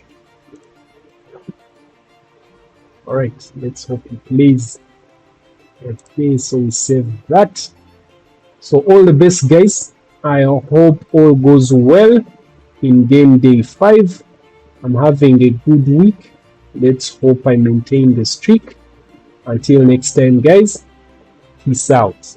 Alright, let's hope he plays. Okay, so we save that. So all the best, guys. I hope all goes well in game day 5. I'm having a good week. Let's hope I maintain the streak. Until next time, guys. Peace out.